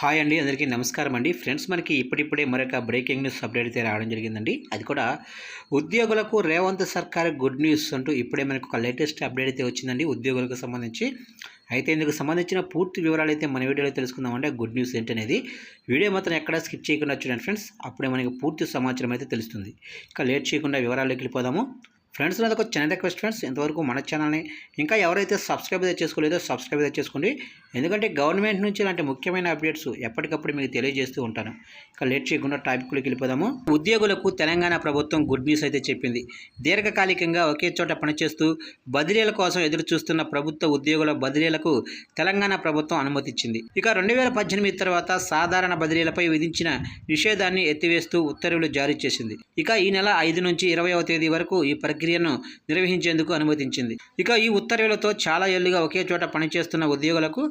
Hi అండి, అందరికీ నమస్కారం అండి. ఫ్రెండ్స్, మనకి ఇప్పుడిప్పుడే మరొక బ్రేకింగ్ న్యూస్ అప్డేట్ అయితే రావడం జరిగిందండి. అది కూడా ఉద్యోగులకు రేవంత్ సర్కార్ గుడ్ న్యూస్ అంటూ ఇప్పుడే మనకు ఒక లేటెస్ట్ అప్డేట్ అయితే వచ్చిందండి ఉద్యోగులకు సంబంధించి. అయితే ఇందుకు సంబంధించిన పూర్తి వివరాలు అయితే మన వీడియోలో తెలుసుకుందామంటే గుడ్ న్యూస్ ఏంటనేది వీడియో మాత్రం ఎక్కడ స్కిప్ చేయకుండా చూడండి ఫ్రెండ్స్. అప్పుడే మనకి పూర్తి సమాచారం అయితే తెలుస్తుంది. ఇక లేట్ చేయకుండా వివరాల్లోకి వెళ్ళిపోదాము. ఫ్రెండ్స్, నాదొక చిన్న రిక్వెస్ట్ ఫ్రెండ్స్, ఇంతవరకు మన ఛానల్ని ఇంకా ఎవరైతే సబ్స్క్రైబ్ అయితే చేసుకోలేదో సబ్స్క్రైబ్ అయితే చేసుకోండి. ఎందుకంటే గవర్నమెంట్ నుంచి ఇలాంటి ముఖ్యమైన అప్డేట్స్ ఎప్పటికప్పుడు మీకు తెలియజేస్తూ ఉంటాను. ఇక లేట్ చేయకుండా టాపిక్లోకి వెళ్ళిపోదాము. ఉద్యోగులకు తెలంగాణ ప్రభుత్వం గుడ్ న్యూస్ అయితే చెప్పింది. దీర్ఘకాలికంగా ఒకే చోట పనిచేస్తూ బదిలీల కోసం ఎదురు చూస్తున్న ప్రభుత్వ ఉద్యోగుల బదిలీలకు తెలంగాణ ప్రభుత్వం అనుమతిచ్చింది. ఇక 2018 తర్వాత సాధారణ బదిలీలపై విధించిన నిషేధాన్ని ఎత్తివేస్తూ ఉత్తర్వులు జారీ చేసింది. ఇక ఈ నెల 5 నుంచి 20వ తేదీ వరకు ఈ ప్రక్రియను నిర్వహించేందుకు అనుమతించింది. ఇక ఈ ఉత్తర్వులతో చాలా ఏళ్లుగా ఒకే చోట పనిచేస్తున్న ఉద్యోగులకు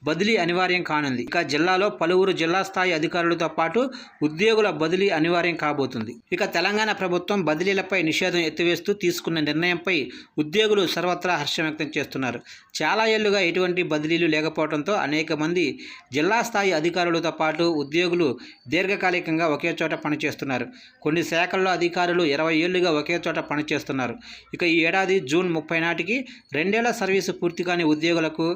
బదిలీ అనివార్యం కానుంది. ఇక జిల్లాలో పలువురు జిల్లా స్థాయి అధికారులతో పాటు ఉద్యోగుల బదిలీ అనివార్యం కాబోతుంది. ఇక తెలంగాణ ప్రభుత్వం బదిలీలపై నిషేధం ఎత్తివేస్తూ తీసుకున్న నిర్ణయంపై ఉద్యోగులు సర్వత్రా హర్షం వ్యక్తం చేస్తున్నారు. చాలా ఏళ్లుగా ఎటువంటి బదిలీలు లేకపోవడంతో అనేక మంది జిల్లా స్థాయి అధికారులతో పాటు ఉద్యోగులు దీర్ఘకాలికంగా ఒకే చోట పనిచేస్తున్నారు. కొన్ని శాఖల్లో అధికారులు 20 ఏళ్లుగా ఒకే చోట పనిచేస్తున్నారు. ఇక ఈ ఏడాది జూన్ 30 నాటికి 2 ఏళ్ల సర్వీసు పూర్తి కాని ఉద్యోగులకు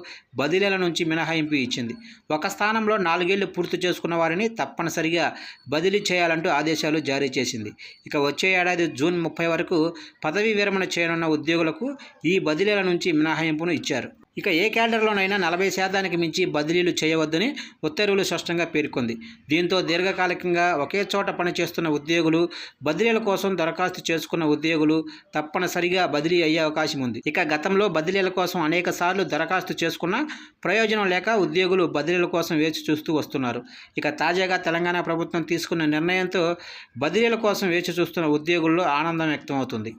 బదిలీల నుంచి మినహాయింపు ఇచ్చింది. ఒక స్థానంలో 4 ఏళ్లు పూర్తి చేసుకున్న వారిని తప్పనిసరిగా బదిలీ చేయాలంటూ ఆదేశాలు జారీ చేసింది. ఇక వచ్చే ఏడాది జూన్ 30 వరకు పదవీ విరమణ చేయనున్న ఉద్యోగులకు ఈ బదిలీల నుంచి మినహాయింపును ఇచ్చారు. ఇక ఏ క్యాడర్లోనైనా 40% మించి బదిలీలు చేయవద్దని ఉత్తర్వులు స్పష్టంగా పేర్కొంది. దీంతో దీర్ఘకాలికంగా ఒకే చోట పనిచేస్తున్న ఉద్యోగులు, బదిలీల కోసం దరఖాస్తు చేసుకున్న ఉద్యోగులు తప్పనిసరిగా బదిలీ అయ్యే అవకాశం ఉంది. ఇక గతంలో బదిలీల కోసం అనేక సార్లు దరఖాస్తు చేసుకున్న ప్రయోజనం లేక ఉద్యోగులు బదిలీల కోసం వేచి చూస్తూ వస్తున్నారు. ఇక తాజాగా తెలంగాణ ప్రభుత్వం తీసుకున్న నిర్ణయంతో బదిలీల కోసం వేచి చూస్తున్న ఉద్యోగుల్లో ఆనందం వ్యక్తమవుతుంది.